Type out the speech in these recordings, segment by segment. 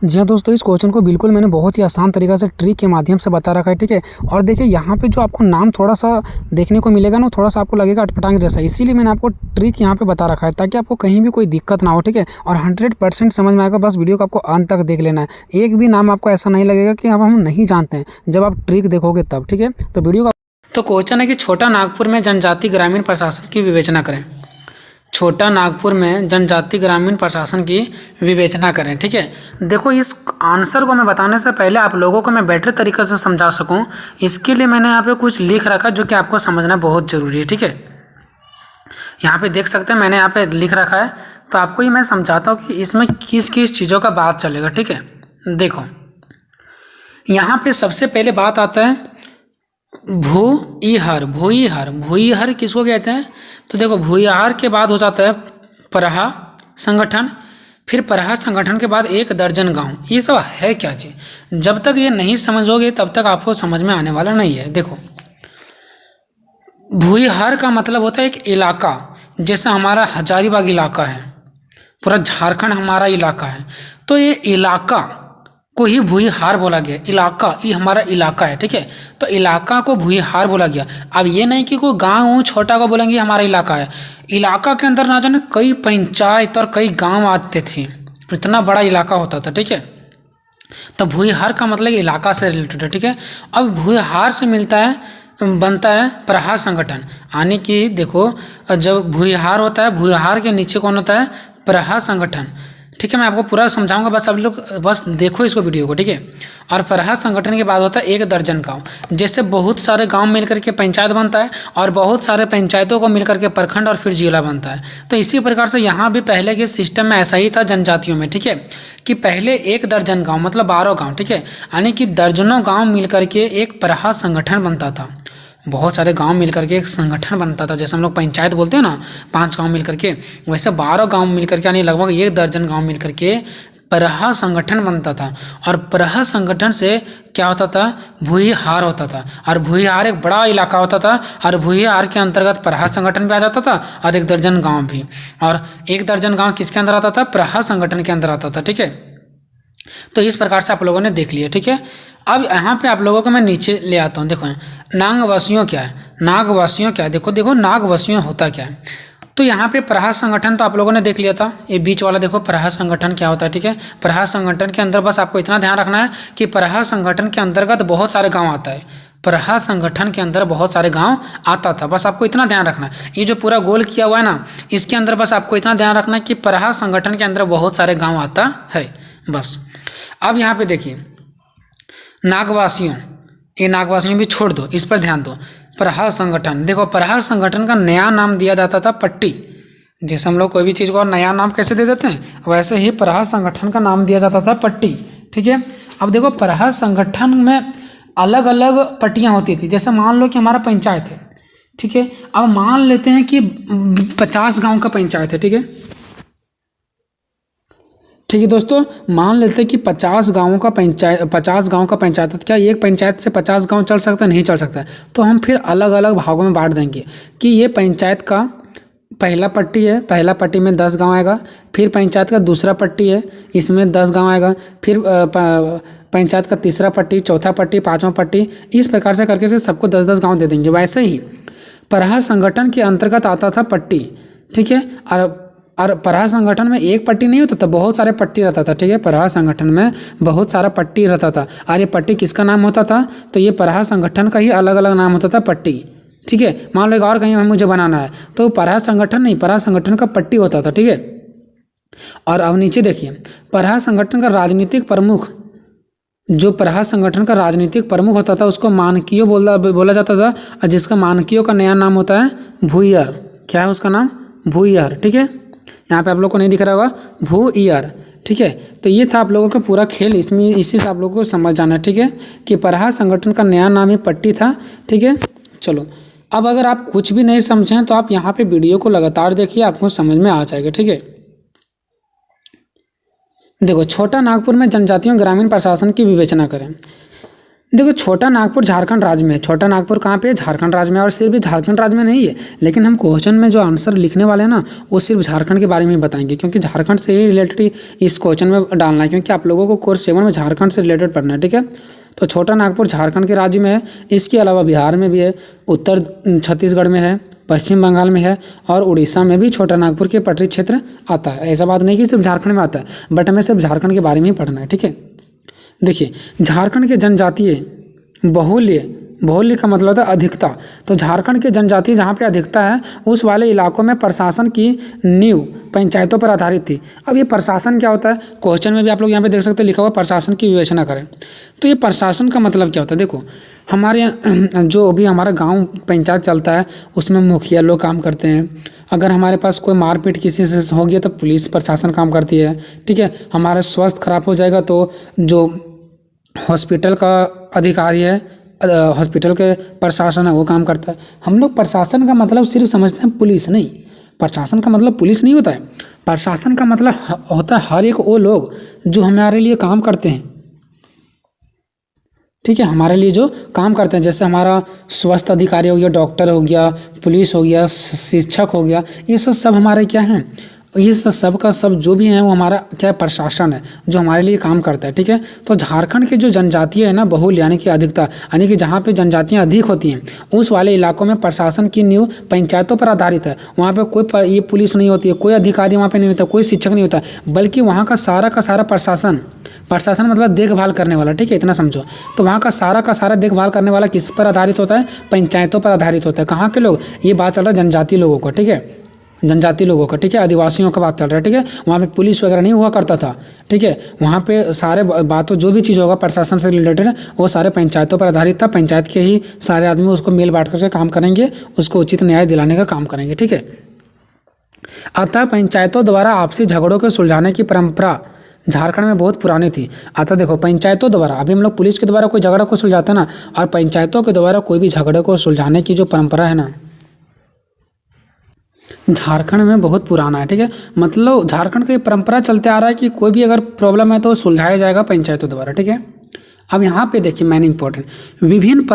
जी हाँ दोस्तों, इस क्वेश्चन को बिल्कुल मैंने बहुत ही आसान तरीक़ा से ट्रिक के माध्यम से बता रखा है, ठीक है। और देखिए यहाँ पे जो आपको नाम थोड़ा-सा देखने को मिलेगा ना, थोड़ा-सा आपको लगेगा अटपटांग जैसा, इसीलिए मैंने आपको ट्रिक यहाँ पे बता रखा है ताकि आपको कहीं भी कोई दिक्कत ना हो, ठीक है। और 100% समझ में आएगा, बस वीडियो को आपको अंत तक देख लेना है। एक भी नाम आपको ऐसा नहीं लगेगा कि अब हम नहीं जानते हैं, जब आप ट्रिक देखोगे तब, ठीक है। तो वीडियो का तो क्वेश्चन है कि छोटा नागपुर में जनजाति ग्रामीण प्रशासन की विवेचना करें। छोटा नागपुर में जनजाति ग्रामीण प्रशासन की विवेचना करें, ठीक है। देखो, इस आंसर को मैं बताने से पहले आप लोगों को मैं बेटर तरीके से समझा सकूं, इसके लिए मैंने यहाँ पे कुछ लिख रखा जो कि आपको समझना बहुत ज़रूरी है, ठीक है। यहाँ पे देख सकते हैं मैंने यहाँ पे लिख रखा है, तो आपको ही मैं समझाता हूँ कि इसमें किस किस चीज़ों का बात चलेगा, ठीक है। देखो, यहाँ पे सबसे पहले बात आता है भूईहर। भूईहर भूईहर किसको कहते हैं? तो देखो, भूईहार के बाद हो जाता है परहा संगठन, फिर परहा संगठन के बाद 1 दर्जन गांव। ये सब है क्या चीज़? जब तक ये नहीं समझोगे तब तक आपको समझ में आने वाला नहीं है। देखो, भूईहार का मतलब होता है एक इलाका, जैसे हमारा हजारीबाग इलाका है, पूरा झारखंड हमारा इलाका है, तो ये इलाका को ही भूईहार बोला गया। इलाका, ये हमारा इलाका है, ठीक है। तो इलाका को भूईहार बोला गया। अब ये नहीं कि कोई गांव छोटा को बोलेंगे हमारा इलाका है। इलाका के अंदर ना जाने कई पंचायत और कई गांव आते थे, इतना बड़ा इलाका होता था, ठीक है। तो भूईहार का मतलब इलाका से रिलेटेड है, ठीक है। अब भूईहार से बनता है परहा संगठन, यानी कि देखो, जब भूईहार होता है, भूईहार के नीचे कौन होता है? परहा संगठन, ठीक है। मैं आपको पूरा समझाऊंगा, बस आप लोग बस देखो इसको, वीडियो को, ठीक है। और परहा संगठन के बाद होता है 1 दर्जन गांव, जैसे बहुत सारे गांव मिलकर के पंचायत बनता है और बहुत सारे पंचायतों को मिलकर के प्रखंड और फिर जिला बनता है। तो इसी प्रकार से यहाँ भी पहले के सिस्टम में ऐसा ही था जनजातियों में, ठीक है, कि पहले 1 दर्जन गाँव मतलब 12 गाँव, ठीक है, यानी कि दर्जनों गाँव मिलकर के एक परहा संगठन बनता था। बहुत सारे गांव मिलकर के एक संगठन बनता था, जैसे हम लोग पंचायत बोलते हैं ना, 5 गांव मिलकर के, वैसे 12 गांव मिलकर के, यानी लगभग 1 दर्जन गांव मिलकर के परहा संगठन बनता था। और परहा संगठन से क्या होता था? भूईहार होता था, और भूईहार एक बड़ा इलाका होता था, और भूईहार के अंतर्गत परहा संगठन भी आ जाता था और 1 दर्जन गाँव भी। और 1 दर्जन गाँव किसके अंदर आता था? परहा संगठन के अंदर आता था, ठीक है। तो इस प्रकार से आप लोगों ने देख लिया, ठीक है। अब यहाँ पे आप लोगों को मैं नीचे ले आता हूँ। देखो, नागवासियों क्या है? नागवासियों क्या है? देखो नागवासियों होता क्या है। तो यहाँ पे परहा संगठन तो आप लोगों ने देख लिया था, ये बीच वाला देखो परहा संगठन क्या होता है, ठीक है। परहा संगठन के अंदर बस आपको इतना ध्यान रखना है कि परहा संगठन के अंतर्गत बहुत सारे गाँव आता है। परहा संगठन के अंदर बहुत सारे गांव आता था, बस आपको इतना ध्यान रखना है। ये जो पूरा गोल किया हुआ है ना, इसके अंदर बस आपको इतना ध्यान रखना है कि परहा संगठन के अंदर बहुत सारे गांव आता है, बस। अब यहाँ पे देखिए, नागवासियों, ये नागवासियों भी छोड़ दो, इस पर ध्यान दो। परहा संगठन, देखो, परहा संगठन का नया नाम दिया जाता था पट्टी। जैसे हम लोग कोई भी चीज़ को नया नाम कैसे दे देते हैं, वैसे ही परहा संगठन का नाम दिया जाता था पट्टी, ठीक है। अब देखो, परहा संगठन में अलग अलग पट्टियाँ होती थी। जैसे मान लो कि हमारा पंचायत है, ठीक है। अब मान लेते हैं कि 50 गाँव का पंचायत है, ठीक है, ठीक है दोस्तों। मान लेते हैं कि 50 गाँवों का पंचायत है। क्या एक पंचायत से 50 गाँव चल सकता है? नहीं चल सकता है। तो हम फिर अलग अलग भागों में बांट देंगे कि ये पंचायत का पहला पट्टी है, पहला पट्टी में 10 गाँव आएगा। फिर पंचायत का दूसरा पट्टी है, इसमें 10 गाँव आएगा। फिर पंचायत का तीसरा पट्टी, चौथा पट्टी, 5वां पट्टी, इस प्रकार से करके से सबको 10-10 गाँव दे देंगे। वैसे ही परहा संगठन के अंतर्गत आता था पट्टी, ठीक है। और परहा संगठन में एक पट्टी नहीं होता था, बहुत सारे पट्टी रहता था, ठीक है। परहा संगठन में बहुत सारा पट्टी रहता था, और ये पट्टी किसका नाम होता था? तो ये परहा संगठन का ही अलग अलग नाम होता था, पट्टी, ठीक है। मान लो एक और कहीं मुझे बनाना है, तो परहा संगठन नहीं, परहा संगठन का पट्टी होता था, ठीक है। और अब नीचे देखिए, परहा संगठन का राजनीतिक प्रमुख, जो परहा संगठन का राजनीतिक प्रमुख होता था उसको मानकीय बोला जाता था, और जिसका मानकीय का नया नाम होता है भूईहर। क्या है उसका नाम? भूईहर, ठीक है। यहाँ पे आप लोग को नहीं दिख रहा होगा, भूईहर, ठीक है। तो ये था आप लोगों का पूरा खेल, इसमें इसी से आप लोगों को समझ जाना है, ठीक है, कि परहा संगठन का नया नाम ही पट्टी था, ठीक है। चलो, अब अगर आप कुछ भी नहीं समझें तो आप यहाँ पे वीडियो को लगातार देखिए, आपको समझ में आ जाएगा, ठीक है। देखो, छोटा नागपुर में जनजातियों ग्रामीण प्रशासन की विवेचना करें। देखो छोटा नागपुर झारखंड राज्य में है। छोटा नागपुर कहाँ पे है? झारखंड राज्य में। और सिर्फ झारखंड राज्य में नहीं है, लेकिन हम क्वेश्चन में जो आंसर लिखने वाले हैं ना वो सिर्फ झारखंड के बारे में बताएंगे, क्योंकि झारखंड से ही रिलेटेड इस क्वेश्चन में डालना है, क्योंकि आप लोगों को कोर्स 7 में झारखंड से रिलेटेड पढ़ना है। ठीक है, तो छोटा नागपुर झारखंड के राज्य में है। इसके अलावा बिहार में भी है, उत्तर छत्तीसगढ़ में है, पश्चिम बंगाल में है और उड़ीसा में भी छोटा नागपुर के पटरी क्षेत्र आता है। ऐसा बात नहीं कि सिर्फ झारखंड में आता है, बट हमें सिर्फ झारखंड के बारे में ही पढ़ना है। ठीक है, देखिए झारखंड के जनजातीय बहुल्य का मतलब होता है अधिकता। तो झारखंड के जनजाति जहाँ पे अधिकता है उस वाले इलाकों में प्रशासन की नींव पंचायतों पर आधारित थी। अब ये प्रशासन क्या होता है? क्वेश्चन में भी आप लोग यहाँ पे देख सकते हैं लिखा हुआ प्रशासन की विवेचना करें। तो ये प्रशासन का मतलब क्या होता है? देखो हमारे यहाँ जो भी हमारा गाँव पंचायत चलता है उसमें मुखिया लोग काम करते हैं। अगर हमारे पास कोई मारपीट किसी से हो गया तो पुलिस प्रशासन काम करती है। ठीक है, हमारा स्वास्थ्य खराब हो जाएगा तो जो हॉस्पिटल का अधिकारी है, हॉस्पिटल के प्रशासन है, वो काम करता है। हम लोग प्रशासन का मतलब सिर्फ समझते हैं पुलिस नहीं। प्रशासन का मतलब पुलिस नहीं होता है। प्रशासन का मतलब होता है हर एक वो लोग जो हमारे लिए काम करते हैं। ठीक है, हमारे लिए जो काम करते हैं, जैसे हमारा स्वास्थ्य अधिकारी हो गया, डॉक्टर हो गया, पुलिस हो गया, शिक्षक हो गया, ये सब हमारे क्या हैं? ये सब का सब जो भी है वो हमारा क्या प्रशासन है जो हमारे लिए काम करता है। ठीक है, तो झारखंड के जो जनजातीय है ना बहुल यानी कि अधिकता, यानी कि जहाँ पे जनजातियाँ अधिक होती हैं उस वाले इलाकों में प्रशासन की नींव पंचायतों पर आधारित है। वहाँ पे कोई ये पुलिस नहीं होती है, कोई अधिकारी वहाँ पे नहीं होता, कोई शिक्षक नहीं होता, बल्कि वहाँ का सारा प्रशासन मतलब देखभाल करने वाला। ठीक है, इतना समझो। तो वहाँ का सारा देखभाल करने वाला किस पर आधारित होता है? पंचायतों पर आधारित होता है। कहाँ के लोग? ये बात चल रहा है जनजातीय लोगों का। ठीक है, जनजाति लोगों का। ठीक है, आदिवासियों का बात चल रहा है। ठीक है, वहाँ पे पुलिस वगैरह नहीं हुआ करता था। ठीक है, वहाँ पे सारे बातों जो भी चीज़ होगा प्रशासन से रिलेटेड है वो सारे पंचायतों पर आधारित था। पंचायत के ही सारे आदमी उसको मेल बांट करके काम करेंगे, उसको उचित न्याय दिलाने का काम करेंगे। ठीक है, अतः पंचायतों द्वारा आपसी झगड़ों को सुलझाने की परंपरा झारखंड में बहुत पुरानी थी। अतः देखो पंचायतों द्वारा, अभी हम लोग पुलिस के द्वारा कोई झगड़ा को सुलझाते हैं ना, और पंचायतों के द्वारा कोई भी झगड़े को सुलझाने की जो परंपरा है ना झारखंड में बहुत पुराना है। ठीक है, मतलब झारखंड का ये परंपरा चलते आ रहा है कि कोई भी अगर प्रॉब्लम है तो सुलझाया जाएगा पंचायतों द्वारा। ठीक है, अब यहाँ पे देखिए मैन इंपॉर्टेंट, विभिन्न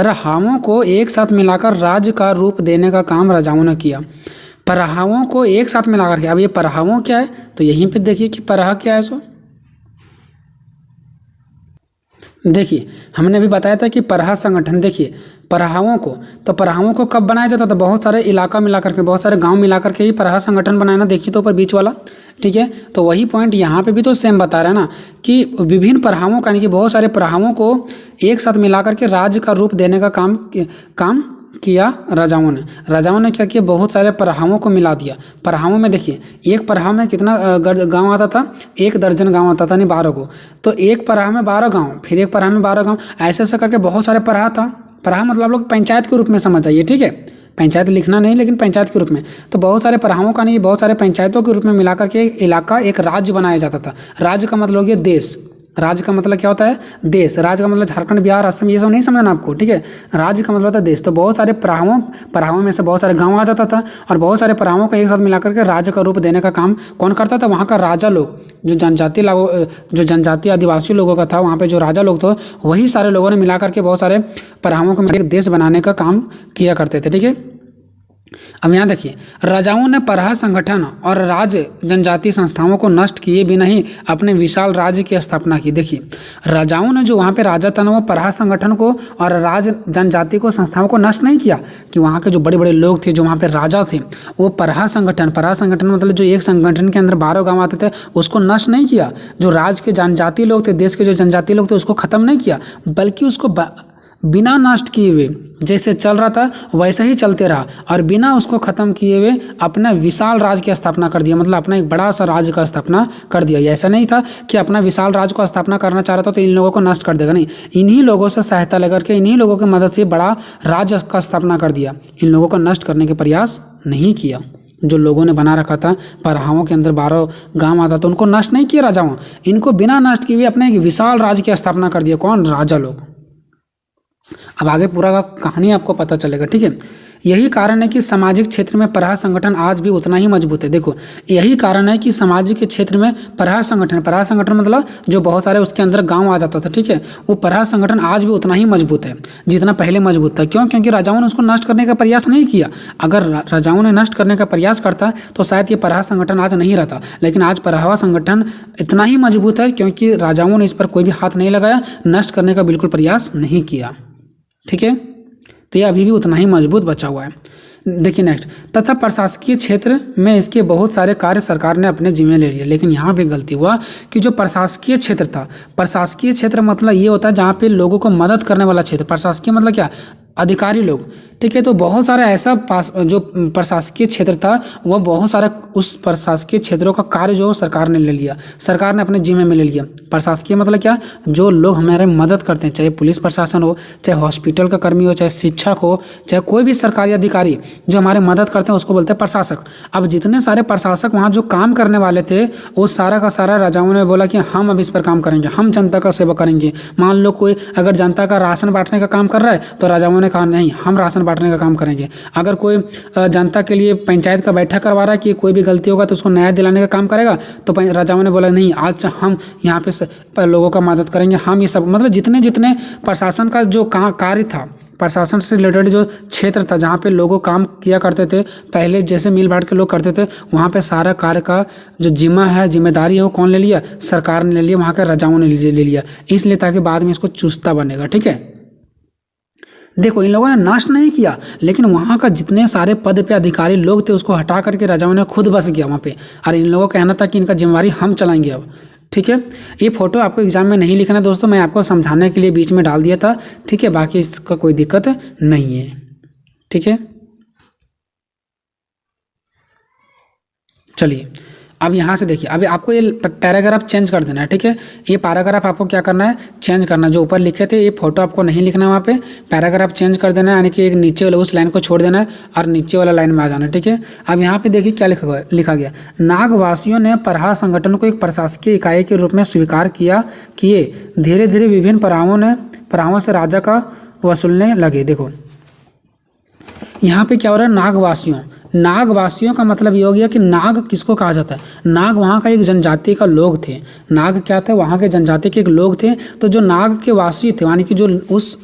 परहावों को एक साथ मिलाकर राज्य का रूप देने का काम राजाओं ने किया। परहावों को एक साथ मिलाकर के, अब ये परहावों क्या है तो यहीं पे देखिए कि परहा क्या है। सो देखिए हमने अभी बताया था कि परहा संगठन, देखिए परहावों को कब बनाया जाता था? बहुत सारे इलाका मिलाकर के, बहुत सारे गांव मिलाकर के ही परहा संगठन बनाया ना। देखिए तो ऊपर बीच वाला। ठीक है, तो वही पॉइंट यहाँ पे भी तो सेम बता रहा है ना कि विभिन्न परहावों का, यानी कि बहुत सारे परहावों को एक साथ मिलाकर के राज्य का रूप देने का काम किया राजाओं ने क्या किया? बहुत सारे परहावों को मिला दिया। परहावों में देखिए एक परहाव में कितना गांव आता था? 1 दर्जन गांव आता था, नहीं 12 को। तो एक परहाव में 12 गांव, फिर एक परहाव में 12 गांव, ऐसे करके बहुत सारे परहा था। परहा मतलब आप लोग पंचायत के रूप में समझ आइए। ठीक है, पंचायत लिखना नहीं, लेकिन पंचायत के रूप में। तो बहुत सारे परहावों का नहीं, बहुत सारे पंचायतों के रूप में मिलाकर के इलाका एक राज्य बनाया जाता था। राज्य का मतलब हो गया देश। राज्य का मतलब क्या होता है? देश। राज्य का मतलब झारखंड, बिहार, असम ये सब नहीं समझना आपको। ठीक है, राज्य का मतलब होता है देश। तो बहुत सारे परहावों में से बहुत सारे गांव आ जाता था और बहुत सारे परहावों का एक साथ मिलाकर के राज्य का रूप देने का काम कौन करता था? वहाँ का राजा लोग, जो जनजाति आदिवासी लोगों का था, वहाँ पे जो राजा लोग थे वही सारे लोगों ने मिलाकर के बहुत सारे परहावों को एक देश बनाने का काम किया करते थे। ठीक है, अब यहाँ देखिए राजाओं ने परहा संगठन और राज्य जनजातीय संस्थाओं को नष्ट किए बिना ही अपने विशाल राज्य की स्थापना की। देखिए राजाओं ने जो वहाँ पे राजा था ना वो परहा संगठन को और राज्य जनजाति को संस्थाओं को नष्ट नहीं किया, कि वहाँ के जो बड़े बड़े लोग थे जो वहाँ पे राजा थे वो परहा संगठन मतलब जो एक संगठन के अंदर 12 गाँव आते थे उसको नष्ट नहीं किया। जो राज्य के जनजातीय लोग थे, देश के जो जनजातीय लोग थे उसको खत्म नहीं किया, बल्कि उसको बिना नष्ट किए हुए जैसे चल रहा था वैसे ही चलते रहा और बिना उसको खत्म किए हुए अपना विशाल राज्य की स्थापना कर दिया। मतलब अपना एक बड़ा सा राज्य का स्थापना कर दिया। ऐसा नहीं था कि अपना विशाल राज्य को स्थापना करना चाह रहा था तो इन लोगों को नष्ट कर देगा, नहीं, इन्हीं लोगों से सहायता लेकर के इन्हीं लोगों की मदद से बड़ा राज्य का स्थापना कर दिया। इन लोगों को नष्ट करने के प्रयास नहीं किया। जो लोगों ने बना रखा था परहावों के अंदर 12 गांव आता था उनको नष्ट नहीं किया राजाओं, इनको बिना नष्ट किए हुए अपने एक विशाल राज्य की स्थापना कर दिया। कौन? राजा लोग। अब आगे पूरा का कहानी आपको पता चलेगा। ठीक है, यही कारण है कि सामाजिक क्षेत्र में पराहा संगठन आज भी उतना ही मजबूत है। देखो यही कारण है कि सामाजिक के क्षेत्र में पराहा संगठन मतलब जो बहुत सारे उसके अंदर गांव आ जाता था, ठीक है, वो पराहा संगठन आज भी उतना ही मजबूत है जितना पहले मजबूत था। क्यों? क्योंकि राजाओं ने उसको नष्ट करने का प्रयास नहीं किया। अगर राजाओं ने नष्ट करने का प्रयास करता तो शायद ये पराहा संगठन आज नहीं रहता, लेकिन आज पराहा संगठन इतना ही मजबूत है क्योंकि राजाओं ने इस पर कोई भी हाथ नहीं लगाया, नष्ट करने का बिल्कुल प्रयास नहीं किया। ठीक है, तो ये अभी भी उतना ही मजबूत बचा हुआ है। देखिए नेक्स्ट, तथा प्रशासकीय क्षेत्र में इसके बहुत सारे कार्य सरकार ने अपने जिम्मे ले लिए। लेकिन यहाँ पे गलती हुआ कि जो प्रशासकीय क्षेत्र था, प्रशासकीय क्षेत्र मतलब ये होता है जहाँ पे लोगों को मदद करने वाला क्षेत्र। प्रशासकीय मतलब क्या? अधिकारी लोग, ठीक है। तो बहुत सारा ऐसा जो प्रशासकीय क्षेत्र था वह बहुत सारा उस प्रशासकीय क्षेत्रों का कार्य जो सरकार ने ले लिया, सरकार ने अपने जिम्मे में ले लिया। प्रशासकीय मतलब क्या? जो लोग हमारे मदद करते हैं, चाहे पुलिस प्रशासन हो, चाहे हॉस्पिटल का कर्मी हो, चाहे शिक्षक हो, चाहे कोई भी सरकारी अधिकारी जो हमारे मदद करते हैं उसको बोलते हैं प्रशासक। अब जितने सारे प्रशासक वहाँ जो काम करने वाले थे वो सारा का सारा राजाओं ने बोला कि हम अब इस पर काम करेंगे, हम जनता का सेवा करेंगे। मान लो कोई अगर जनता का राशन बांटने का काम कर रहा है तो राजाओं ने कहा नहीं, हम राशन बांटने का काम करेंगे। अगर कोई जनता के लिए पंचायत का बैठक करवा रहा है कि कोई भी गलती होगा तो उसको न्याय दिलाने का काम करेगा, तो राजाओं ने बोला नहीं, आज से हम यहाँ पे लोगों का मदद करेंगे। हम ये सब मतलब जितने जितने प्रशासन का जो कार्य था, प्रशासन से रिलेटेड जो क्षेत्र था जहाँ पे लोगों काम किया करते थे, पहले जैसे मिल बांट के लोग करते थे, वहाँ पे सारा कार्य का जो जिम्मा है, जिम्मेदारी है, वो कौन ले लिया? सरकार ने ले लिया, वहाँ के राजाओं ने ले लिया, इसलिए ताकि बाद में इसको चुस्ता बनेगा। ठीक है, देखो इन लोगों ने नष्ट नहीं किया, लेकिन वहाँ का जितने सारे पद पे अधिकारी लोग थे उसको हटा करके राजाओं ने खुद बस गया वहाँ पे, और इन लोगों का कहना था कि इनका जिम्मेवारी हम चलाएंगे अब। ठीक है, ये फोटो आपको एग्जाम में नहीं लिखना दोस्तों, मैं आपको समझाने के लिए बीच में डाल दिया था। ठीक है, बाकी इसका कोई दिक्कत नहीं है। ठीक है, चलिए अब यहाँ से देखिए, अभी आपको ये पैराग्राफ चेंज कर देना है। ठीक है, ये पैराग्राफ आपको क्या करना है? चेंज करना। जो ऊपर लिखे थे ये फोटो आपको नहीं लिखना है, वहाँ पे पैराग्राफ चेंज कर देना है, यानी कि एक नीचे वाला उस लाइन को छोड़ देना है और नीचे वाला लाइन में आ जाना है। ठीक है, अब यहाँ पे देखिए क्या लिखा गया। नागवासियों ने पराहा संगठन को एक प्रशासकीय इकाई के रूप में स्वीकार किए धीरे धीरे विभिन्न पराहों से राजा का वसूलने लगे। देखो यहाँ पे क्या हो रहा है? नागवासियों का मतलब ये हो गया कि नाग किसको कहा जाता है? नाग वहाँ का एक जनजाति का लोग थे। नाग क्या थे? वहाँ के जनजाति के एक लोग थे। तो जो नाग के वासी थे, यानी कि जो उस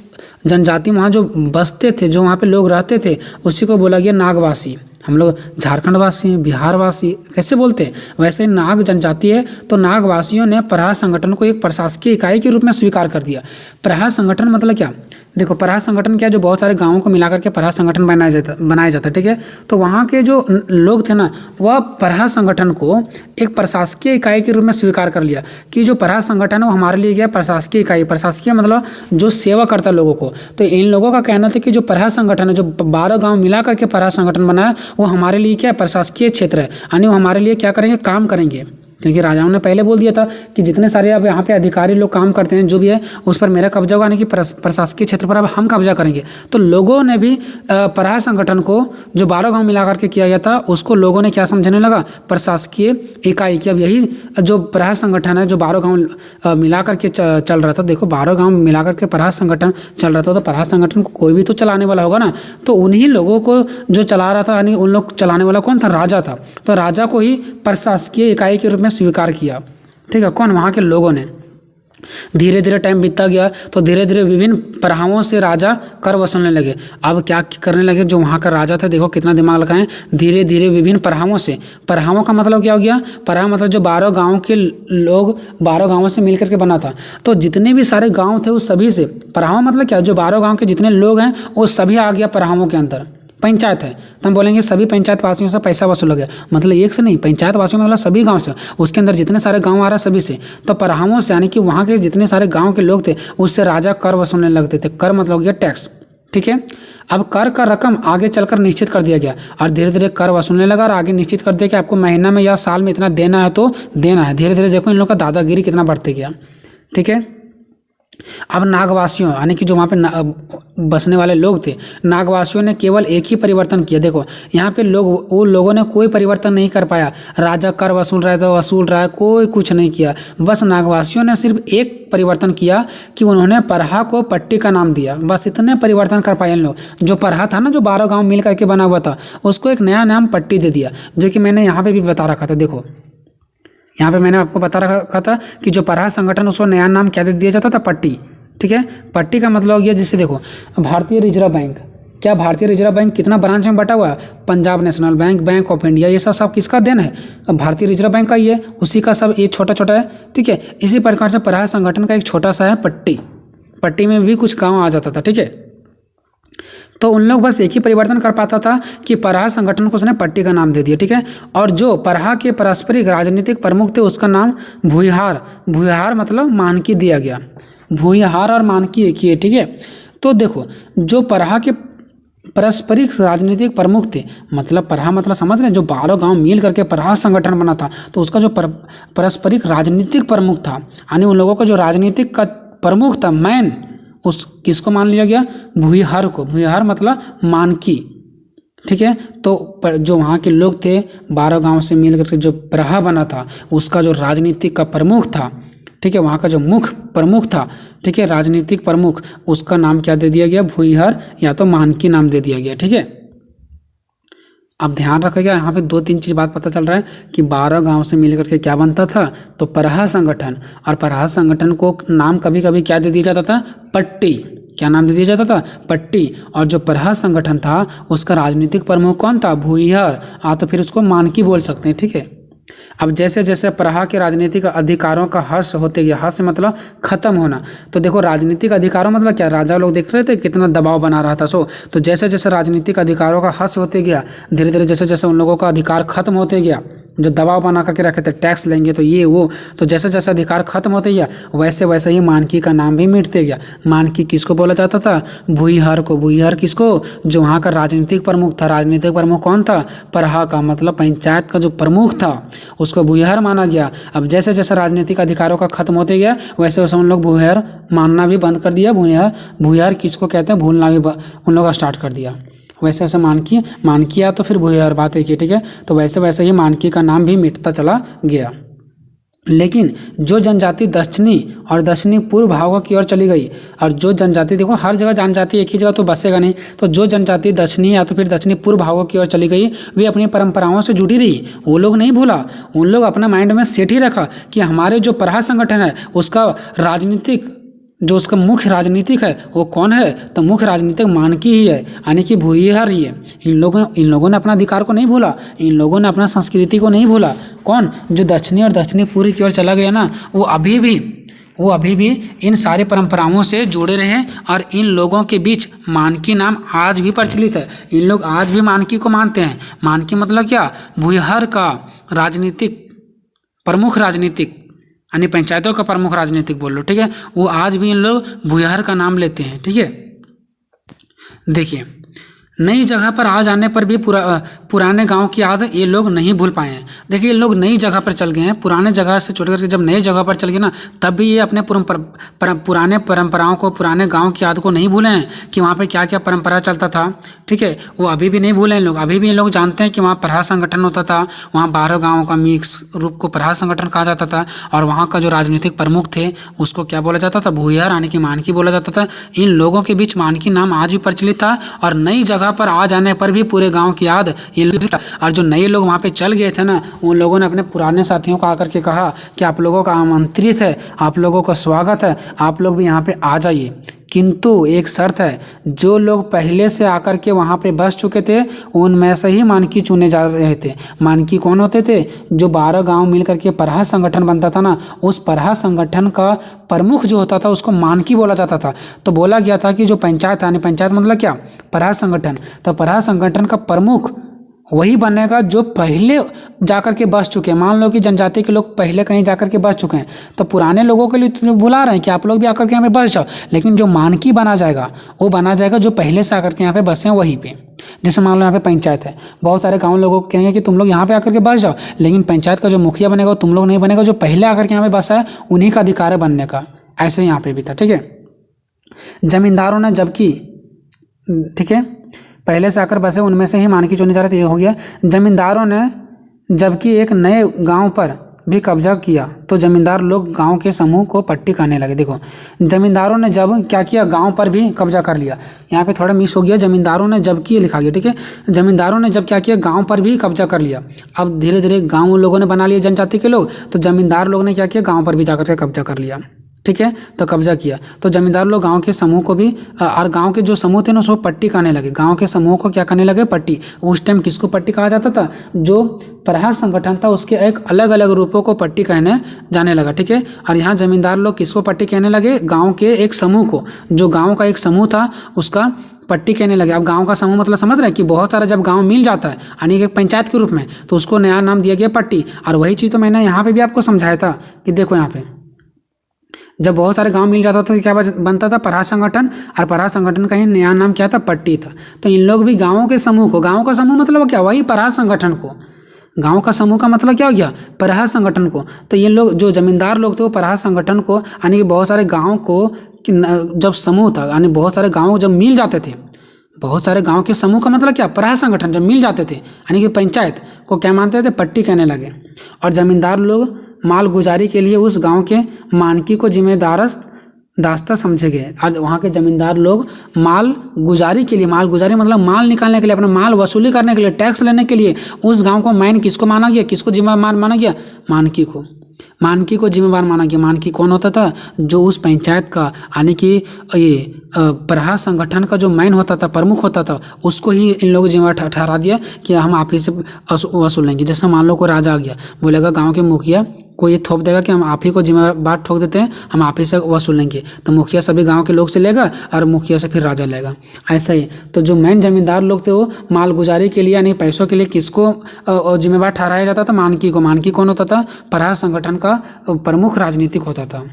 जनजाति वहाँ जो बसते थे, जो वहाँ पे लोग रहते थे, उसी को बोला गया नागवासी। हम लोग झारखंड वासी हैं, बिहार वासी कैसे बोलते हैं, वैसे नाग जनजाति है। तो नागवासियों ने पराहा संगठन को एक प्रशासकीय इकाई के रूप में स्वीकार कर दिया। पराहा संगठन मतलब क्या? देखो पराहा संगठन क्या, जो बहुत सारे गांवों को मिलाकर के पराहा संगठन बनाया जाता। ठीक है, तो वहाँ के जो लोग थे ना, वह पराहा संगठन को एक प्रशासकीय इकाई के रूप में स्वीकार कर लिया कि जो पराहा संगठन है वो हमारे लिए क्या? प्रशासकीय इकाई। प्रशासकीय मतलब जो सेवा करता है लोगों को। तो इन लोगों का कहना था कि जो पराहा संगठन है, जो 12 गाँव मिला करके पराहा संगठन बनाया, वो हमारे लिए क्या? प्रशासकीय क्षेत्र है, यानी वो हमारे लिए क्या करेंगे? काम करेंगे। क्योंकि राजाओं ने पहले बोल दिया था कि जितने सारे अब यहाँ पे अधिकारी लोग काम करते हैं, जो भी है उस पर मेरा कब्जा होगा, यानी कि प्रशासकीय क्षेत्र पर अब हम कब्जा करेंगे। तो लोगों ने भी पराहा संगठन को जो 12 गांव मिला करके किया गया था, उसको लोगों ने क्या समझने लगा? प्रशासकीय इकाई। कि अब यही जो पराहा संगठन है, जो 12 गाँव मिला करके चल रहा था। देखो 12 गाँव मिला करके पराहा संगठन चल रहा था, तो पराहा संगठन को कोई भी तो चलाने वाला होगा ना। तो उन्हीं लोगों को जो चला रहा था, यानी उन लोग चलाने वाला कौन था? राजा था। तो राजा को ही प्रशासकीय इकाई के रूप में स्वीकार किया। ठीक है, कौन? वहाँ के लोगों ने। धीरे धीरे टाइम बीतता गया, तो धीरे धीरे विभिन्न पराहों से राजा कर वसूलने लगे। अब क्या करने लगे? जो वहाँ का राजा था, देखो कितना दिमाग लगाएं, धीरे धीरे विभिन्न पराहों से। पराहों का मतलब क्या हो गया? पराह मतलब जो 12 गाँव के लोग 12 गाँवों से मिलकर के बना था। तो जितने भी सारे गाँव थे उस सभी से, पराहों मतलब क्या? जो 12 गाँव के जितने लोग हैं वो सभी आ गया पराहों के अंदर। पंचायत है तो हम बोलेंगे सभी पंचायत वासियों से पैसा वसूला गया, मतलब एक से नहीं, पंचायत वासियों मतलब सभी गांव से, उसके अंदर जितने सारे गांव आ रहा है सभी से। तो पराहों से, यानी कि वहाँ के जितने सारे गांव के लोग थे उससे राजा कर वसूलने लगते थे। कर मतलब हो गया टैक्स। ठीक है, अब कर का रकम आगे चलकर निश्चित कर दिया गया और धीरे धीरे कर वसूलने लगा और आगे निश्चित कर दिया कि आपको महीना में या साल में इतना देना है तो देना है। धीरे धीरे देखो इन लोगों का दादागिरी कितना बढ़ते गया। ठीक है, अब नागवासियों यानी कि जो वहाँ पे बसने वाले लोग थे, नागवासियों ने केवल एक ही परिवर्तन किया। देखो यहाँ पे वो लोगों ने कोई परिवर्तन नहीं कर पाया। राजा कर वसूल रहा है तो वसूल रहा है, कोई कुछ नहीं किया। बस नागवासियों ने सिर्फ एक परिवर्तन किया कि उन्होंने परहा को पट्टी का नाम दिया। बस इतने परिवर्तन कर पाए इन लोग। जो परहा था ना, जो 12 गाँव मिल करके बना हुआ था, उसको एक नया नाम पट्टी दे दिया, जो कि मैंने यहाँ पे भी बता रखा था। देखो यहाँ पे मैंने आपको बता रखा था कि जो परहा संगठन, उसको नया नाम क्या दे दिया जाता था? पट्टी। ठीक है, पट्टी का मतलब हो गया, जिससे देखो भारतीय रिजर्व बैंक, क्या भारतीय रिजर्व बैंक कितना ब्रांच में बटा हुआ है? Punjab national bank, bank of India, ये सब किसका देन है? अब भारतीय रिजर्व बैंक का ही है, उसी का सब ये छोटा छोटा है। ठीक है, इसी प्रकार से परहा संगठन का एक छोटा सा है पट्टी। पट्टी में भी कुछ गाँव आ जाता था। ठीक है, तो उन लोग बस एक ही परिवर्तन कर पाता था कि परहा संगठन को उसने पट्टी का नाम दे दिया। ठीक है, और जो परहा के पारस्परिक राजनीतिक प्रमुख थे, उसका नाम भूमिहार, भूमिहार मतलब मानकी दिया गया। भूमिहार और मानकी एक ही है। ठीक है, तो देखो जो परहा के पारस्परिक राजनीतिक प्रमुख थे, मतलब परहा मतलब समझ रहे हैं, जो 12 गांव मिल करके परहा संगठन बना था, तो उसका जो पारस्परिक राजनीतिक प्रमुख था, यानी उन लोगों का जो राजनीतिक का प्रमुख था, मैन, उस किसको मान लिया गया? भूमिहार को। भूमिहार मतलब मानकी। ठीक है, तो जो वहाँ के लोग थे 12 गांव से मिल करके जो परहा बना था, उसका जो राजनीतिक का प्रमुख था, ठीक है, वहाँ का जो मुख्य प्रमुख था, ठीक है, राजनीतिक प्रमुख, उसका नाम क्या दे दिया गया? भूमिहार या तो मानकी नाम दे दिया गया। ठीक है, अब ध्यान रखिएगा, यहाँ पे 2-3 चीज़ बात पता चल रहा है कि 12 गांव से मिलकर के क्या बनता था? तो परहा संगठन। और परहा संगठन को नाम कभी कभी क्या दे दिया जाता था? पट्टी। क्या नाम दे दिया जाता था? पट्टी। और जो परहा संगठन था, उसका राजनीतिक प्रमुख कौन था? भूमिहार। तो फिर उसको मानकी बोल सकते हैं। ठीक है, अब जैसे जैसे परहा के राजनीतिक अधिकारों का ह्रास होते गया, ह्रास मतलब खत्म होना, तो देखो राजनीतिक अधिकारों मतलब क्या? राजा लोग देख रहे थे कितना दबाव बना रहा था। तो जैसे जैसे राजनीतिक अधिकारों का ह्रास होते गया, धीरे धीरे जैसे जैसे उन लोगों का अधिकार खत्म होते गया, जो दबाव बना करके रखे थे, टैक्स लेंगे तो ये वो, तो जैसे जैसे अधिकार खत्म होते गया, वैसे वैसे ही मानकी का नाम भी मिटते गया। मानकी किसको बोला जाता था? भूमिहार को। भूमिहार किसको? जो वहाँ का राजनीतिक प्रमुख था। राजनीतिक प्रमुख कौन था? परहा का, मतलब पंचायत का जो प्रमुख था, उसको भूमिहार माना गया। अब जैसे जैसे राजनीतिक अधिकारों का खत्म होते गया, वैसे वैसे उन लोग भूमिहार मानना भी बंद कर दिया। भूमिहार किसको कहते हैं? भूलना भी उन लोग स्टार्ट कर दिया। वैसे वैसे मानकी या तो फिर भूमिहार, बात है कि ठीक है, तो वैसे वैसे ही मानकी का नाम भी मिटता चला गया। लेकिन जो जनजाति दक्षिणी पूर्व भागों की ओर चली गई, और जो जनजाति, देखो हर जगह जनजाति एक ही जगह तो बसेगा नहीं, तो जो जनजाति दक्षिणी या तो फिर दक्षिणी पूर्व भागों की ओर चली गई, वे अपनी परंपराओं से जुड़ी रही। वो लोग नहीं भूला, उन लोग अपना माइंड में सेट ही रखा कि हमारे जो परहा संगठन है, उसका राजनीतिक, जो उसका मुख्य राजनीतिक है वो कौन है? तो मुख्य राजनीतिक मानकी ही है, यानी कि भूमिहार ही है। इन लोगों ने अपना अधिकार को नहीं भूला, इन लोगों ने अपना संस्कृति को नहीं भूला। कौन? जो दक्षिणी और दक्षिणी पूर्व की ओर चला गया ना, वो अभी भी इन सारी परंपराओं से जुड़े रहे, और इन लोगों के बीच मानकी नाम आज भी प्रचलित है। इन लोग आज भी मानकी को मानते हैं। मानकी मतलब क्या? भूमिहार का राजनीतिक प्रमुख, राजनीतिक यानी पंचायतों का प्रमुख राजनीतिक बोल लो। ठीक है, वो आज भी इन लोग भूमिहार का नाम लेते हैं। ठीक है, देखिए नई जगह पर आ जाने पर भी पुराने गांव की याद ये लोग नहीं भूल पाए हैं। देखिए ये लोग नई जगह पर चल गए हैं, पुराने जगह से छोड़ करके जब नई जगह पर चल गए ना, तब भी ये अपने पुराने परंपराओं को, पुराने गांव की याद को नहीं भूले हैं कि वहाँ पे क्या क्या परंपरा चलता था। ठीक है, वो अभी भी नहीं भूले हैं लोग। अभी भी इन लोग जानते हैं कि वहाँ परहा संगठन होता था, वहाँ 12 गाँव का मिक्स रूप को परहा संगठन कहा जाता था, और वहाँ का जो राजनीतिक प्रमुख थे उसको क्या बोला जाता था? भूमिहार यानी कि मानकी बोला जाता था। इन लोगों के बीच मानकी नाम आज भी प्रचलित था, और नई जगह पर आ जाने पर भी पूरे गाँव की याद। और जो नए लोग वहाँ पे चल गए थे ना, उन लोगों ने अपने पुराने साथियों को आकर के कहा कि आप लोगों का आमंत्रित है, आप लोगों का स्वागत है, आप लोग भी यहाँ पे आ जाइए। किंतु एक शर्त है, जो लोग पहले से आकर के वहाँ पे बस चुके थे, उनमें से ही मानकी चुने जा रहे थे। मानकी कौन होते थे? जो 12 गांव मिल करके परहा संगठन बनता था ना, उस परहा संगठन का प्रमुख जो होता था उसको मानकी बोला जाता था। तो बोला गया था कि जो पंचायत, यानी पंचायत मतलब क्या? परहा संगठन। तो परहा संगठन का प्रमुख वही बनेगा जो पहले जाकर के बस चुके हैं। मान लो कि जनजाति के लोग पहले कहीं जाकर के बस चुके हैं, तो पुराने लोगों के लिए तो बुला रहे हैं कि आप लोग भी आकर के यहाँ पे बस जाओ, लेकिन जो मानकी बना जाएगा वो बना जाएगा जो पहले से आकर के यहाँ पे बसे हैं वहीं पे। जैसे मान लो यहाँ पे पंचायत है, बहुत सारे गाँव लोगों को कहेंगे कि तुम लोग यहाँ पे आकर के बस जाओ, लेकिन पंचायत का जो मुखिया बनेगा तुम लोग नहीं बनेगा, जो पहले आकर के यहाँ पे बसा है उन्हीं का अधिकार है बनने का। ऐसे यहाँ पे भी था। ठीक है, जमींदारों ने जबकि, ठीक है, पहले से आकर बसे उनमें से ही मानकी चुने जा रहे थे, ये हो गया। जमींदारों ने जबकि एक नए गांव पर भी कब्जा किया तो जमींदार लोग गांव के समूह को पट्टी कहने लगे। देखो, जमींदारों ने जब क्या किया, गांव पर भी कब्जा कर लिया। यहाँ पे थोड़ा मिस हो गया, जमींदारों ने जबकि लिखा गया। ठीक है, जमींदारों ने जब क्या किया, गांव पर भी कब्जा कर लिया। अब धीरे धीरे गाँव लोगों ने बना लिया, जनजाति के लोग, तो जमींदार लोग ने क्या किया, गाँव पर भी जाकर के कब्जा कर लिया। ठीक है, तो कब्जा किया तो जमींदार लोग गांव के समूह को भी और गांव के जो समूह थे ना उसको पट्टी कहने लगे। गांव के समूह को क्या कहने लगे, पट्टी। उस टाइम किसको पट्टी कहा जाता था, जो प्रहार संगठन था उसके एक अलग अलग रूपों को पट्टी कहने जाने लगा। ठीक है, और यहाँ जमींदार लोग किसको पट्टी कहने लगे, गाँव के एक समूह को, जो गाँव का एक समूह था उसका पट्टी कहने लगे। अब गांव का समूह मतलब समझ रहे हैं कि बहुत सारा जब गांव मिल जाता है यानी कि एक पंचायत के रूप में, तो उसको नया नाम दिया गया पट्टी। और वही चीज़ तो मैंने यहाँ पे भी आपको समझाया था कि देखो यहाँ पे जब बहुत सारे गांव मिल जाता था तो क्या बनता था, प्रहार संगठन। और प्रहार संगठन का ही नया नाम क्या था, पट्टी था। तो इन लोग भी गाँवों के समूह को, गाँव का समूह मतलब क्या, वही प्रहार संगठन को, गांव का समूह का मतलब क्या हो गया, प्रहार संगठन को। तो ये लोग जो जमींदार लोग थे वो प्रहार संगठन को यानी कि बहुत सारे गाँव को जब समूह था यानी बहुत सारे गाँव जब मिल जाते थे, बहुत सारे गांव के समूह का मतलब क्या, प्रहार संगठन जब मिल जाते थे यानी कि पंचायत को क्या मानते थे, पट्टी कहने लगे। और जमींदार लोग माल गुजारी के लिए उस गांव के मानकी को जिम्मेदार दास्ता समझे गए। और वहाँ के जमींदार लोग माल गुजारी के लिए, माल गुजारी मतलब माल निकालने के लिए, अपना माल वसूली करने के लिए, टैक्स लेने के लिए उस गांव को मैन किसको माना गया, किसको जिम्मेदार माना गया, मानकी को। मानकी को जिम्मेदार माना गया। मानकी कौन होता था, जो उस पंचायत का यानी कि ये प्रहार संगठन का जो मैन होता था, प्रमुख होता था, उसको ही इन लोगों जिम्मेदार ठहरा दिया कि हम आप ही से वसूल लेंगे। जैसे मान लो को राजा आ गया, बोलेगा गांव के मुखिया को ये थोप देगा कि हम आप ही को जिम्मेदार ठोक देते हैं, हम आप ही से वसूल लेंगे। तो मुखिया सभी गांव के लोग से लेगा और मुखिया से फिर राजा लेगा। ऐसा ही तो जो मेन जमींदार लोग थे वो माल गुजारी के लिए यानी पैसों के लिए किसको जिम्मेदार ठहराया जाता था, मानकी को। मानकी कौन होता था, प्रहार संगठन का प्रमुख राजनीतिक होता था।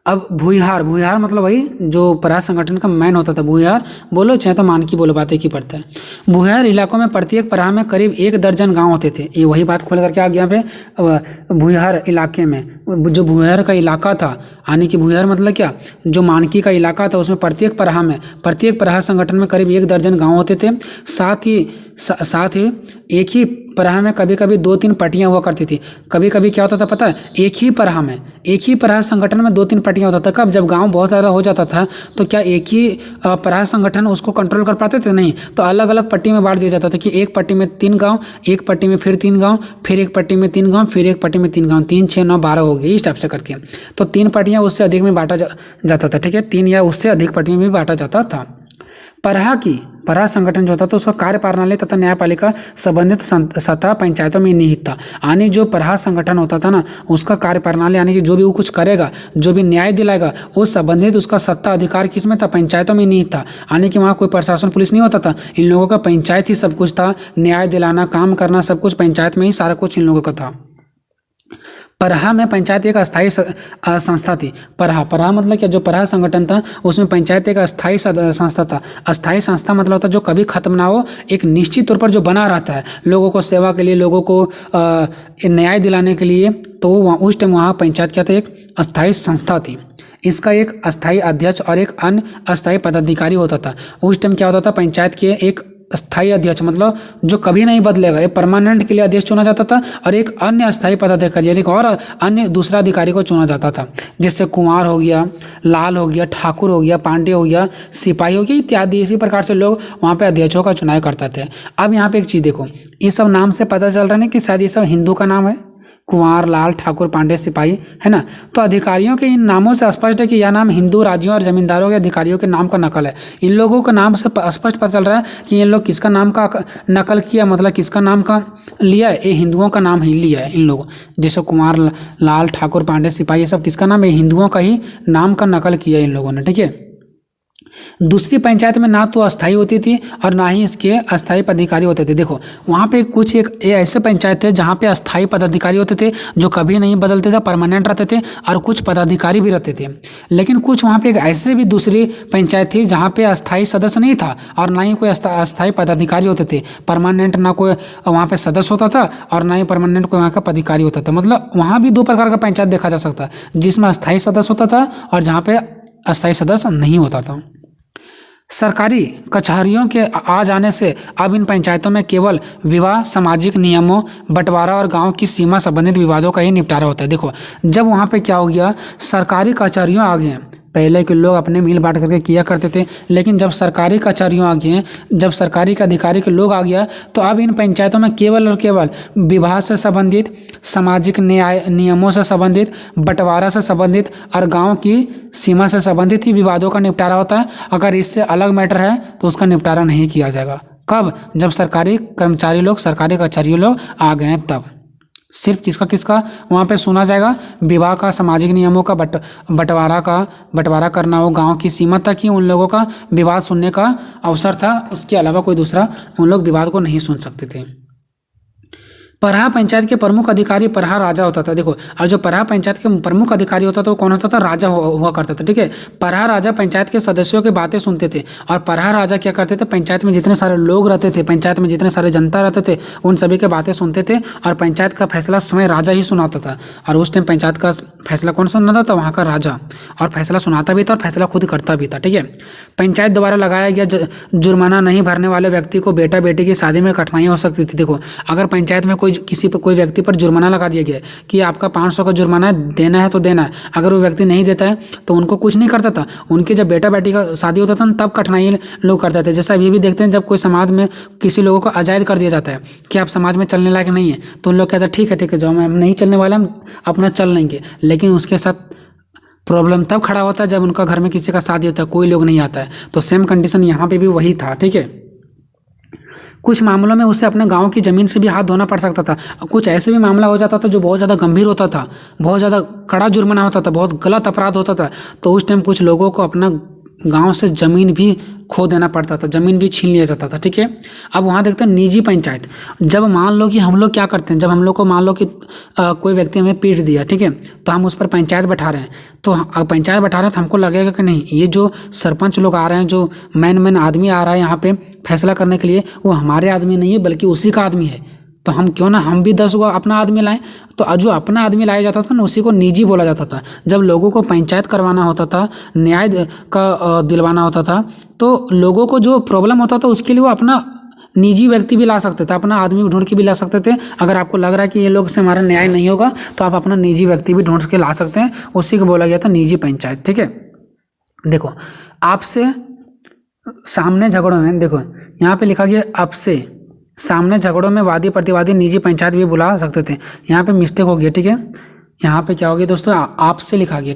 अब भूमिहार, भूमिहार मतलब वही जो प्रहार संगठन का मैन होता था। भूमिहार बोलो चाहे तो मानकी बोलो, बातें की पड़ता है। भूमिहार इलाकों में प्रत्येक प्रहार में करीब 1 दर्जन गांव होते थे। ये वही बात खोल करके आ गया पे भूमिहार इलाके में जो भूमिहार का इलाका था यानी कि भूमिहार मतलब क्या, जो मानकी का इलाका था उसमें प्रत्येक प्रहार संगठन में करीब 1 दर्जन गाँव होते थे। साथ ही एक ही प्रहार में कभी कभी 2-3 पट्टियाँ हुआ करती थी। कभी कभी क्या होता था पता है, एक ही प्रहार संगठन में 2-3 पट्टियाँ होता था। कब, जब गांव बहुत ज़्यादा हो जाता था तो क्या एक ही प्रहार संगठन उसको कंट्रोल कर पाते थे, नहीं, तो अलग अलग पट्टी में बांट दिया जाता था कि एक पट्टी में 3 गाँव, एक पट्टी में फिर 3 गाँव, फिर एक पट्टी में 3 गाँव, फिर एक पट्टी में 3 गाँव, 3, 6, 9, 12 हो गए इस टाइप से करके। तो 3 पट्टियाँ उससे अधिक में बांटा जाता था। ठीक है, 3 या उससे अधिक पट्टियों में बांटा जाता था। प्रहार संगठन जो होता था उसका कार्य प्रणाली तथा न्यायपालिका संबंधित सतह पंचायतों में निहित था। यानी जो प्रहार संगठन होता था ना उसका कार्य प्रणाली यानी कि जो भी वो कुछ करेगा, जो भी न्याय दिलाएगा, वो संबंधित उसका सत्ता अधिकार किसमें था, पंचायतों में निहित था। यानी कि वहाँ कोई प्रशासन पुलिस नहीं होता था, इन लोगों का पंचायत ही सब कुछ था। न्याय दिलाना, काम करना, सब कुछ पंचायत में ही सारा कुछ इन लोगों का था। प्रहार में पंचायत एक अस्थायी संस्था थी। प्रहार मतलब क्या, जो प्रहार संगठन था उसमें पंचायत एक अस्थायी संस्था था। अस्थायी संस्था मतलब होता है जो कभी खत्म ना हो, एक निश्चित तौर पर जो बना रहता है लोगों को सेवा के लिए, लोगों को न्याय दिलाने के लिए। तो उस टाइम वहाँ पंचायत क्या था, एक अस्थायी संस्था थी। इसका एक अस्थायी अध्यक्ष और एक अन्य अस्थायी पदाधिकारी होता था। उस टाइम क्या होता था, पंचायत के एक स्थायी अध्यक्ष मतलब जो कभी नहीं बदलेगा, ये परमानेंट के लिए अध्यक्ष चुना जाता था, और एक अन्य अस्थायी पदाधिकारी यानी और अन्य दूसरा अधिकारी को चुना जाता था। जैसे कुंवर हो गया, लाल हो गया, ठाकुर हो गया, पांडे हो गया, सिपाही हो गया इत्यादि। इसी प्रकार से लोग वहाँ पे अध्यक्षों का चुनाव करते थे। अब यहाँ पे एक चीज़ देखो, ये सब नाम से पता चल रहा है कि शायद ये सब हिंदू का नाम है, कुंवर, लाल, ठाकुर, पांडे, सिपाही, है ना। तो अधिकारियों के इन नामों से स्पष्ट है कि यह नाम हिंदू राज्यों और जमींदारों के अधिकारियों के नाम का नकल है। इन लोगों के नाम से स्पष्ट पता चल रहा है कि इन लोग किसका नाम का नकल किया, मतलब किसका नाम का लिया है, ये हिंदुओं का नाम ही लिया है इन लोगों। जैसे कुंवर, लाल, ठाकुर, पांडे, सिपाही, ये सब किसका नाम है, हिंदुओं का ही नाम का नकल किया इन लोगों ने। ठीक है, दूसरी पंचायत में ना तो अस्थाई होती थी और ना ही इसके अस्थाई पदाधिकारी होते थे। देखो वहाँ पे कुछ एक ऐसे पंचायत थे जहाँ पे अस्थाई पदाधिकारी होते थे जो कभी नहीं बदलते थे, परमानेंट रहते थे, और कुछ पदाधिकारी भी रहते थे। लेकिन कुछ वहाँ पे एक ऐसे भी दूसरी पंचायत थी जहाँ पे अस्थाई सदस्य नहीं था और ना ही कोई अस्थाई पदाधिकारी होते थे। परमानेंट ना कोई वहाँ पे सदस्य होता था और ना ही परमानेंट कोई वहाँ का पदाधिकारी होता था। मतलब वहाँ भी दो प्रकार का पंचायत देखा जा सकता है, जिसमें अस्थाई सदस्य होता था और जहाँ पे अस्थाई सदस्य नहीं होता था। सरकारी कचहरियों के आ जाने से अब इन पंचायतों में केवल विवाह, सामाजिक नियमों, बंटवारा और गांव की सीमा संबंधित विवादों का ही निपटारा होता है। देखो जब वहाँ पे क्या हो गया, सरकारी कचहरियों आ गए हैं। पहले के लोग अपने मिल बांट करके किया करते थे, लेकिन जब सरकारी कचहरियों आ गए हैं, जब सरकारी के अधिकारी के लोग आ गया, तो अब इन पंचायतों में केवल और केवल विवाह से संबंधित, सामाजिक न्याय नियमों से संबंधित, बंटवारा से संबंधित और गांव की सीमा से संबंधित ही विवादों का निपटारा होता है। अगर इससे अलग मैटर है तो उसका निपटारा नहीं किया जाएगा। कब? जब सरकारी कर्मचारी लोग, सरकारी कचहरी लोग आ गए हैं तब सिर्फ किसका वहाँ पे सुना जाएगा, विवाह का, सामाजिक नियमों का, बंटवारा करना हो, गांव की सीमा तक ही उन लोगों का विवाद सुनने का अवसर था। उसके अलावा कोई दूसरा उन लोग विवाद को नहीं सुन सकते थे। परहा पंचायत के प्रमुख अधिकारी परहा राजा होता था। देखो और जो परहा पंचायत के प्रमुख अधिकारी होता था वो कौन होता था? राजा हुआ करता था। ठीक है, परहा राजा पंचायत के सदस्यों की बातें सुनते थे और परहा राजा क्या करते थे, पंचायत में जितने सारे लोग रहते थे, पंचायत में जितने सारे जनता रहते थे, उन सभी के बातें सुनते थे और पंचायत का फैसला स्वयं राजा ही सुनाता था। और उस टाइम पंचायत का फैसला कौन सुनाता था? वहाँ का राजा। और फैसला सुनाता भी था और फैसला खुद करता भी था। ठीक है, पंचायत द्वारा लगाया गया जुर्माना नहीं भरने वाले व्यक्ति को बेटा बेटी की शादी में कठिनाई हो सकती थी। देखो अगर पंचायत में कोई व्यक्ति पर जुर्माना लगा दिया गया कि आपका 500 का जुर्माना देना है तो देना है, अगर वो व्यक्ति नहीं देता है तो उनको कुछ नहीं करता था। उनके जब बेटा बेटी का शादी होता था तब कठिनाई लोग करते थे। जैसा अभी भी देखते हैं, जब कोई समाज में किसी लोगों को अजायद कर दिया जाता है कि आप समाज में चलने लायक नहीं है, तो उन लोग कहते हैं ठीक है जाओ, हम नहीं चलने वाले, हम अपना चल लेंगे। लेकिन उसके साथ प्रॉब्लम तब खड़ा होता है जब उनका घर में किसी का शादी होता है, कोई लोग नहीं आता है। तो सेम कंडीशन यहाँ पे भी वही था। ठीक है, कुछ मामलों में उसे अपने गांव की ज़मीन से भी हाथ धोना पड़ सकता था। कुछ ऐसे भी मामला हो जाता था जो बहुत ज़्यादा गंभीर होता था, बहुत ज़्यादा कड़ा जुर्माना होता था, बहुत गलत अपराध होता था, तो उस टाइम कुछ लोगों को अपना गांव से ज़मीन भी खो देना पड़ता था, ज़मीन भी छीन लिया जाता था। ठीक है, अब वहाँ देखते हैं निजी पंचायत। जब मान लो कि हम लोग क्या करते हैं, जब हम लोग को मान लो कि कोई व्यक्ति हमें पीट दिया, ठीक है, तो हम उस पर पंचायत बैठा रहे हैं, तो पंचायत बैठा रहे हैं तो हमको लगेगा कि नहीं, ये जो सरपंच लोग आ रहे हैं, जो मेन आदमी आ रहा है यहाँ पे फैसला करने के लिए, वो हमारे आदमी नहीं है बल्कि उसी का आदमी है। तो हम क्यों ना हम भी 10 गो अपना आदमी लाएं। तो जो अपना आदमी लाया जाता था ना, उसी को निजी बोला जाता था। जब लोगों को पंचायत करवाना होता था, न्याय का दिलवाना होता था, तो लोगों को जो प्रॉब्लम होता था उसके लिए वो अपना निजी व्यक्ति भी ला सकते थे, अपना आदमी भी ढूंढ के भी ला सकते थे। अगर आपको लग रहा है कि ये लोग से हमारा न्याय नहीं होगा तो आप अपना निजी व्यक्ति भी ढूंढ के ला सकते हैं। उसी को बोला गया था निजी पंचायत। ठीक है, देखो आपसे सामने झगड़ों में, देखो यहाँ पे लिखा गया आपसे सामने झगड़ों में वादी प्रतिवादी निजी पंचायत भी बुला सकते थे। यहाँ पे मिस्टेक हो गया। ठीक है, यहाँ पे क्या हो गया दोस्तों, आपसे लिखा गया।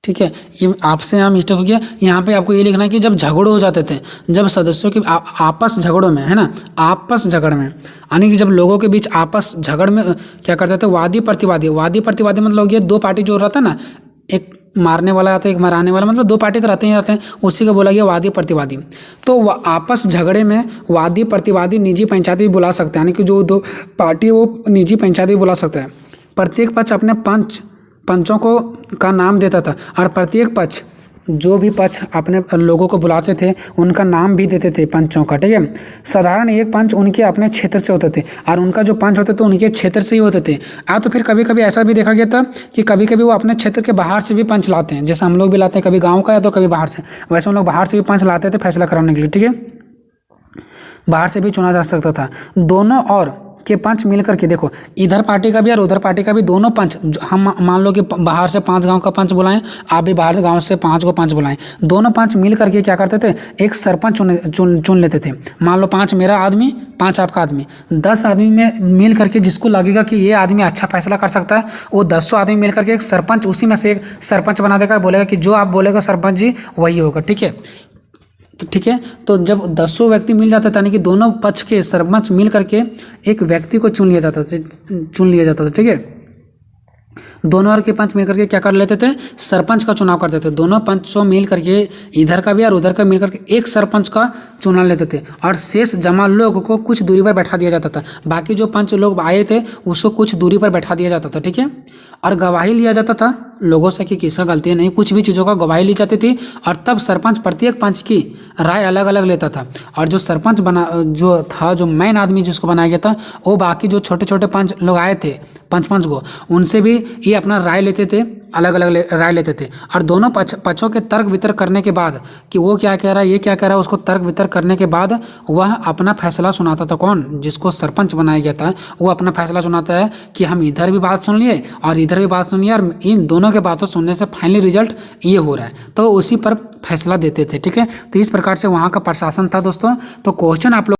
ठीक है, ये आपसे यहाँ मिस्टेक हो गया। यहाँ पे आपको ये लिखना है कि जब झगड़े हो जाते थे, जब सदस्यों के आपस झगड़ों में, है ना, आपस झगड़ में, यानी कि जब लोगों के बीच आपस झगड़ में क्या करते थे, वादी प्रतिवादी मतलब हो गया दो पार्टी जो रहता है ना, एक मारने वाला आता है, एक मराने वाला, मतलब दो पार्टी तो रहते हैं, उसी को बोला गया वादी प्रतिवादी। तो आपस झगड़े में वादी प्रतिवादी निजी पंचायत भी बुला सकते हैं, यानी कि जो दो पार्टी वो निजी पंचायत भी बुला सकते हैं। प्रत्येक पक्ष अपने पंचों को का नाम देता था और प्रत्येक पक्ष, जो भी पक्ष अपने लोगों को बुलाते थे उनका नाम भी देते थे पंचों का। ठीक है, साधारण एक पंच उनके अपने क्षेत्र से होते थे और उनका जो पंच होते थे उनके क्षेत्र से ही होते थे। तो फिर कभी कभी ऐसा भी देखा गया था कि कभी कभी वो अपने क्षेत्र के बाहर से भी पंच लाते हैं, जैसे हम लोग भी लाते हैं कभी गाँव का या तो कभी बाहर से, वैसे हम लोग बाहर से भी पंच लाते थे फैसला कराने के लिए। ठीक है, बाहर से भी चुना जा सकता था। दोनों और के पंच मिलकर के, देखो इधर पार्टी का भी और उधर पार्टी का भी, दोनों पंच, हम मान लो कि बाहर से 5 गांव का पंच बुलाएं, आप भी बाहर गांव से 5 को पंच बुलाएं, दोनों पंच मिल करके क्या करते थे, एक सरपंच चुन लेते थे। मान लो 5 मेरा आदमी, 5 आपका आदमी, 10 आदमी में मिल करके जिसको लगेगा कि ये आदमी अच्छा फैसला कर सकता है, वो 10 आदमी मिल करके एक सरपंच, उसी में से एक सरपंच बना देकर बोलेगा कि जो आप बोलेगा सरपंच जी वही होगा। ठीक है, ठीक है, तो जब 10 व्यक्ति मिल जाते थे, यानी कि दोनों पक्ष के सरपंच मिल करके एक व्यक्ति को चुन लिया जाता था। ठीक है, दोनों के पंच मिल करके क्या कर लेते थे, सरपंच का चुनाव करते थे। दोनों पंचों मिल करके इधर का भी और उधर का मिल करके एक सरपंच का चुनाव लेते थे और शेष जमा लोग को कुछ दूरी पर बैठा दिया जाता था। बाकी जो पंच लोग आए थे उसको कुछ दूरी पर बैठा दिया जाता था, ठीक है। और गवाही लिया जाता था लोगों से कि किसका गलती है नहीं, कुछ भी चीज़ों का गवाही ली जाती थी। और तब सरपंच प्रत्येक पंच की राय अलग अलग लेता था। और जो सरपंच जो था, जो मेन आदमी जिसको बनाया गया था, वो बाकी जो छोटे छोटे पंच लोग आए थे पंच को, उनसे भी ये अपना राय लेते थे, अलग अलग राय लेते थे। और दोनों पक्षों के तर्क वितर्क करने के बाद कि वो क्या कह रहा है, ये क्या कह रहा है, उसको तर्क वितर्क करने के बाद वह अपना फैसला सुनाता था। कौन? जिसको सरपंच बनाया गया था वो अपना फैसला सुनाता है कि हम इधर भी बात सुन लिए और इधर भी बात सुन लिए और इन दोनों के बातों सुनने से फाइनली रिजल्ट ये हो रहा है, तो उसी पर फैसला देते थे, ठीक है। तो इस प्रकार से वहाँ का प्रशासन था दोस्तों। तो क्वेश्चन आप लोग